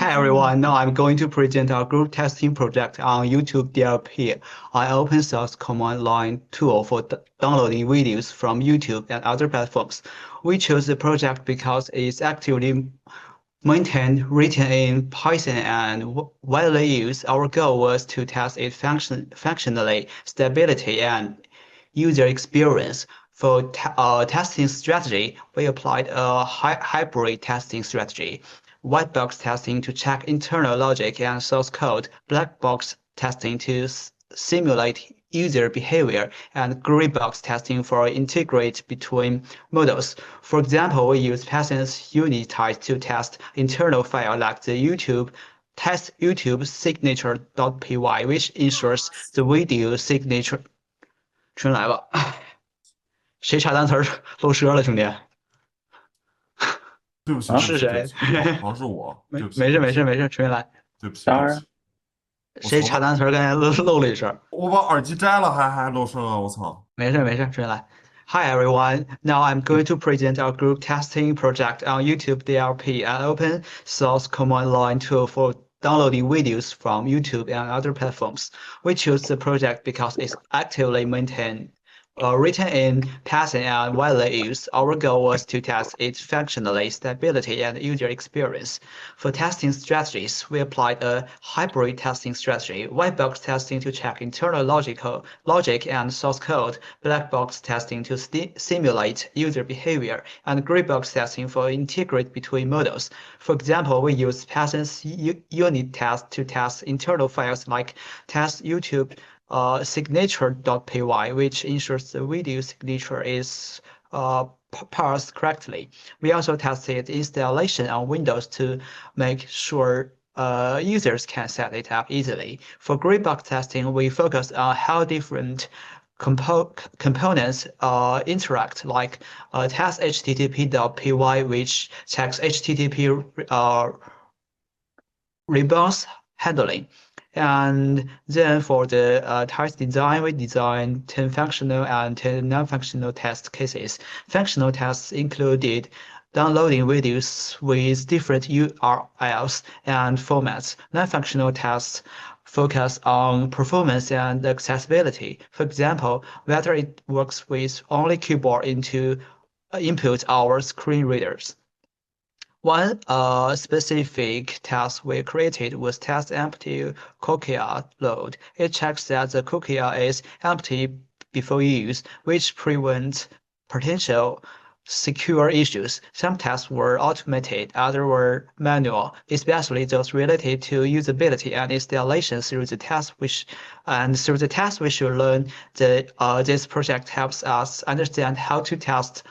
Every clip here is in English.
Hi everyone, now I'm going to present our group testing project on YouTube DLP, an open source command line tool for downloading videos from YouTube and other platforms. We chose the project because it's actively maintained, written in Python, and widely used. Our goal was to test its functionality, stability, and user experience. For testing strategy, we applied a hybrid testing strategy: white box testing to check internal logic and source code, black box testing to simulate user behavior, and gray box testing for integrate between models. For example, we use Python's unit test to test internal file like the test YouTube signature.py, which ensures the video signature 全来了，谁查单词儿漏舌了，兄弟？对不起，对不起，对不是谁？起，好像是我，对不起，没没事对不起，没事没事，重新来。对不起，对不起，当然，谁查单词儿刚才漏了一声？我把耳机摘了还漏声啊！我操！没事没事，重新来。Hi everyone. Now I'm going to present our group testing project on YouTube DLP, an open source command line tool for downloading videos from YouTube and other platforms. We chose the project because it's actively maintained, written in Python and widely used. Our goal was to test its functionality, stability, and user experience. For testing strategies, we applied a hybrid testing strategy: white box testing to check internal logic and source code, black box testing to simulate user behavior, and gray box testing for integrate between models. For example, we used Python's unit test to test internal files like test YouTube signature.py, which ensures the video signature is parsed correctly. We also tested installation on Windows to make sure users can set it up easily. For gray box testing, we focused on how different components interact, like test http.py, which checks HTTP response handling. And then for the test design, we designed 10 functional and 10 non-functional test cases. Functional tests included downloading videos with different URLs and formats. Non-functional tests focus on performance and accessibility. For example, whether it works with only keyboard input or screen readers. One specific task we created was test empty cookie load. It checks that the cookie is empty before use, which prevents potential secure issues. Some tests were automated, others were manual, especially those related to usability and installation. Through the test, we should learn that this project helps us understand how to test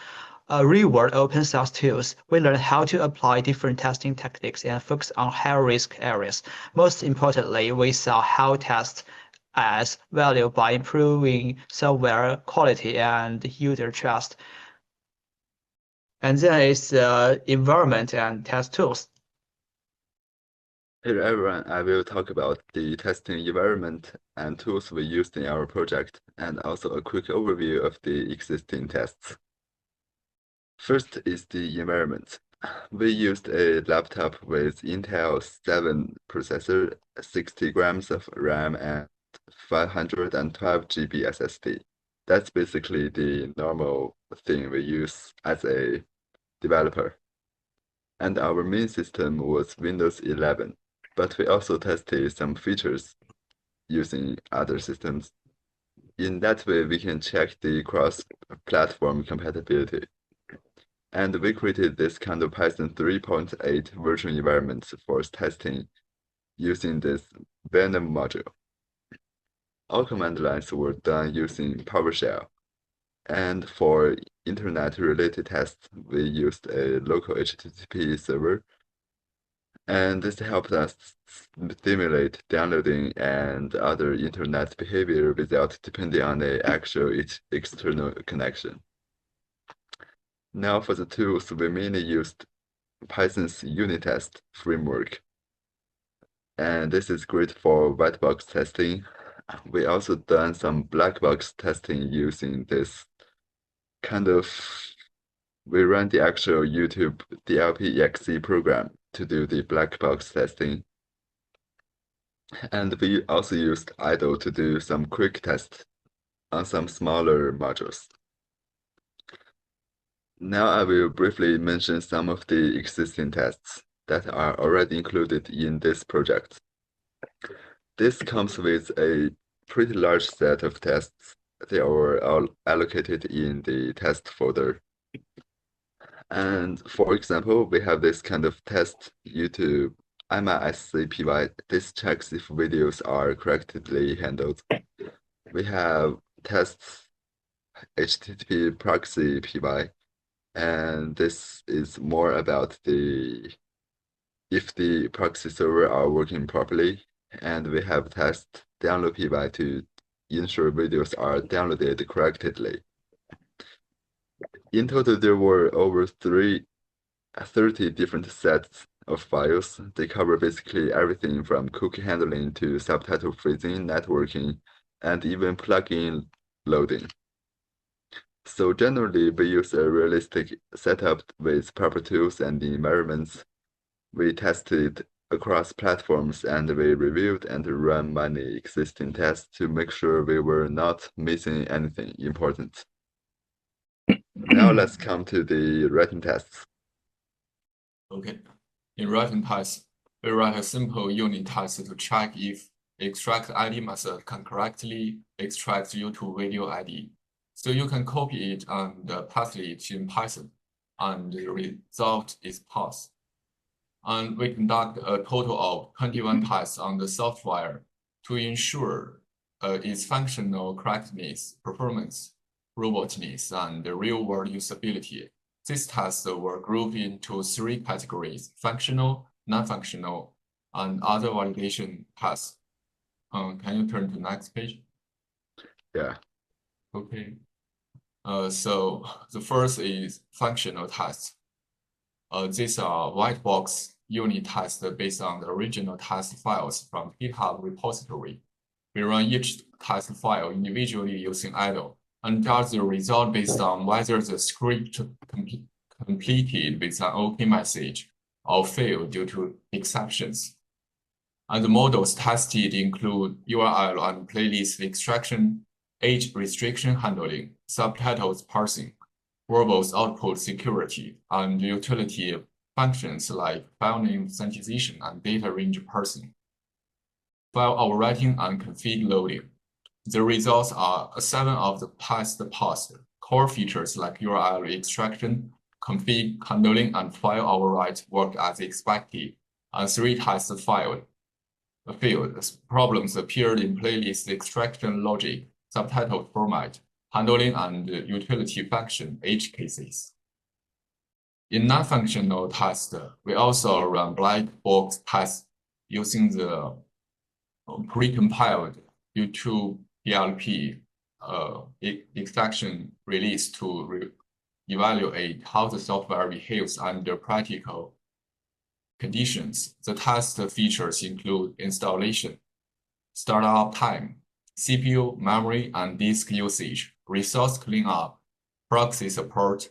real-world open source tools. We learn how to apply different testing techniques and focus on high-risk areas. Most importantly, we saw how tests adds value by improving software quality and user trust. And then it's environment and test tools. Hello everyone, I will talk about the testing environment and tools we used in our project, and also a quick overview of the existing tests. First is the environment. We used a laptop with Intel 7 processor, 60 grams of RAM, and 512 GB SSD. That's basically the normal thing we use as a developer. And our main system was Windows 11, but we also tested some features using other systems. In that way, we can check the cross-platform compatibility. And we created this kind of Python 3.8 virtual environment for testing using this Venom module. All command lines were done using PowerShell. And for internet-related tests, we used a local HTTP server. And this helped us stimulate downloading and other internet behavior without depending on the actual external connection. Now for the tools, we mainly used Python's unit test framework. And this is great for white box testing. We also done some black box testing using this we run the actual YouTube DLP.exe program to do the black box testing. And we also used idle to do some quick tests on some smaller modules. Now I will briefly mention some of the existing tests that are already included in this project. This comes with a pretty large set of tests. They are all allocated in the test folder. And for example, we have this kind of test, YouTube MISCPY. This checks if videos are correctly handled. We have tests HTTP proxy PY, and this is more about if the proxy server are working properly. And we have test download PY to ensure videos are downloaded correctly. In total, there were over 30 different sets of files. They cover basically everything from cookie handling to subtitle freezing, networking, and even plugin loading. So generally, we use a realistic setup with proper tools and environments. We tested across platforms, and we reviewed and ran many existing tests to make sure we were not missing anything important. Now let's come to the writing tests. Okay. In writing tests, we write a simple unit test to check if extract ID method can correctly extract YouTube video ID. So you can copy it and paste it in Python, and the result is pass. And we conduct a total of 21 tests on the software to ensure its functional correctness, performance, robustness, and real-world usability. These tests were grouped into 3 categories: functional, non-functional, and other validation tests. Can you turn to next page? Yeah. Okay. So the first is functional tests. These are white box unit tests based on the original test files from GitHub repository. We run each test file individually using idle and judge the result based on whether the script completed with an OK message or failed due to exceptions. And the models tested include URL and playlist extraction, age restriction handling, subtitles parsing, verbose output security, and utility functions like file name synchronization and data range parsing. File overwriting and config loading. The results are 7 of the tests passed. Core features like URL extraction, config handling, and file overwrite worked as expected, and 3 tests failed. Problems appeared in playlist extraction logic, subtitle format, handling, and utility function edge cases. In non-functional tests, we also run black box tests using the precompiled YouTube PLP extraction release to evaluate how the software behaves under practical conditions. The test features include installation, startup time, CPU, memory, and disk usage, resource cleanup, proxy support,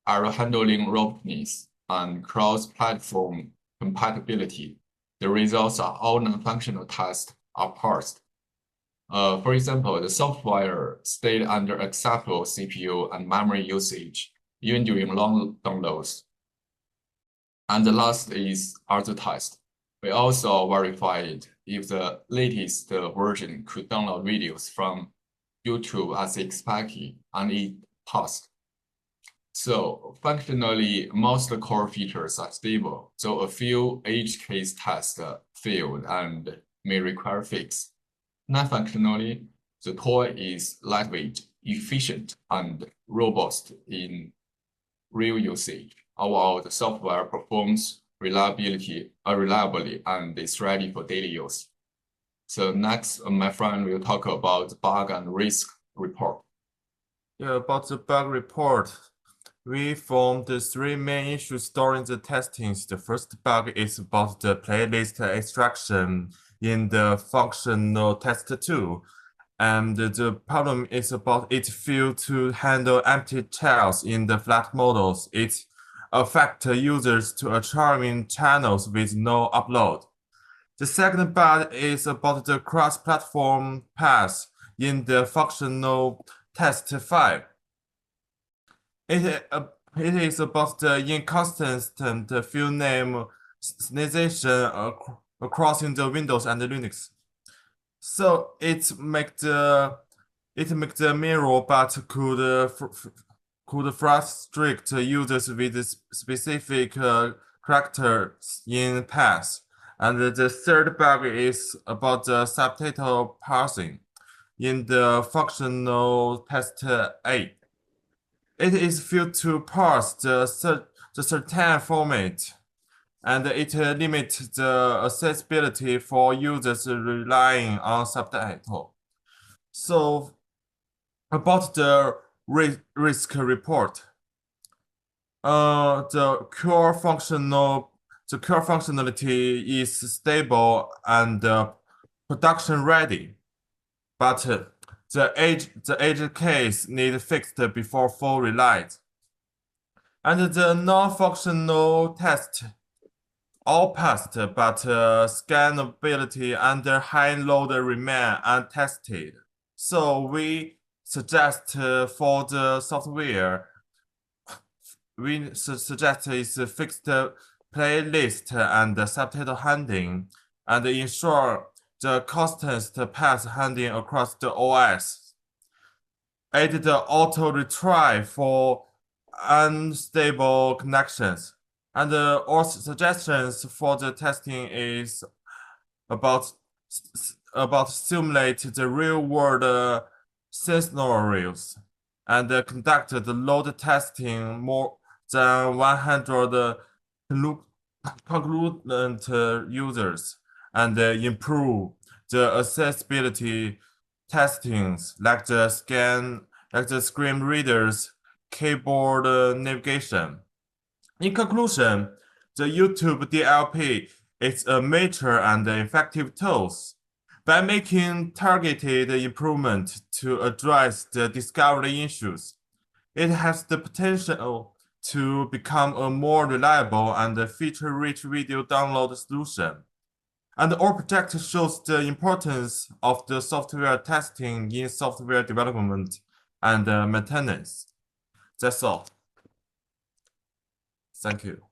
error handling robustness, and cross-platform compatibility. The results of all non-functional tests are parsed. For example, the software stayed under acceptable CPU and memory usage, even during long downloads. And the last is other test. We also verified if the latest version could download videos from YouTube as expected, and it passed. So functionally, most core features are stable, so a few edge case tests failed and may require fix. Non-functionally, the toy is lightweight, efficient, and robust in real usage. Overall, the software performs reliably and is ready for daily use. So next, my friend will talk about bug and risk report. Yeah, about the bug report, we formed the 3 main issues during the testings. The first bug is about the playlist extraction in the functional test 2. And the problem is about it failed to handle empty tails in the flat models. It affect users to a charming channels with no upload. The second bug is about the cross-platform path in the functional test 5. It is about the inconsistent field name initialization across the Windows and Linux. So it make the mirror, but could frustrate users with specific characters in path. And the third bug is about the subtitle parsing in the functional test 8. It is failed to parse the certain format, and it limits the accessibility for users relying on subtitle. So about the risk report, the core functionality is stable and production ready, but the edge case need fixed before full release. And the non-functional test all passed, but scannability under high load remain untested. So we suggest for the software, we suggest is fixed playlist and subtitle handling, and ensure the constant path handling across the OS. Add the auto retry for unstable connections. And our suggestions for the testing is about simulate the real world scenarios and conduct the load testing more than 100 concurrent users and improve the accessibility testings like the screen readers, keyboard navigation. In conclusion, the YouTube DLP is a mature and effective tool. By making targeted improvement to address the discovery issues, it has the potential to become a more reliable and feature-rich video download solution. And our project shows the importance of the software testing in software development and maintenance. That's all. Thank you.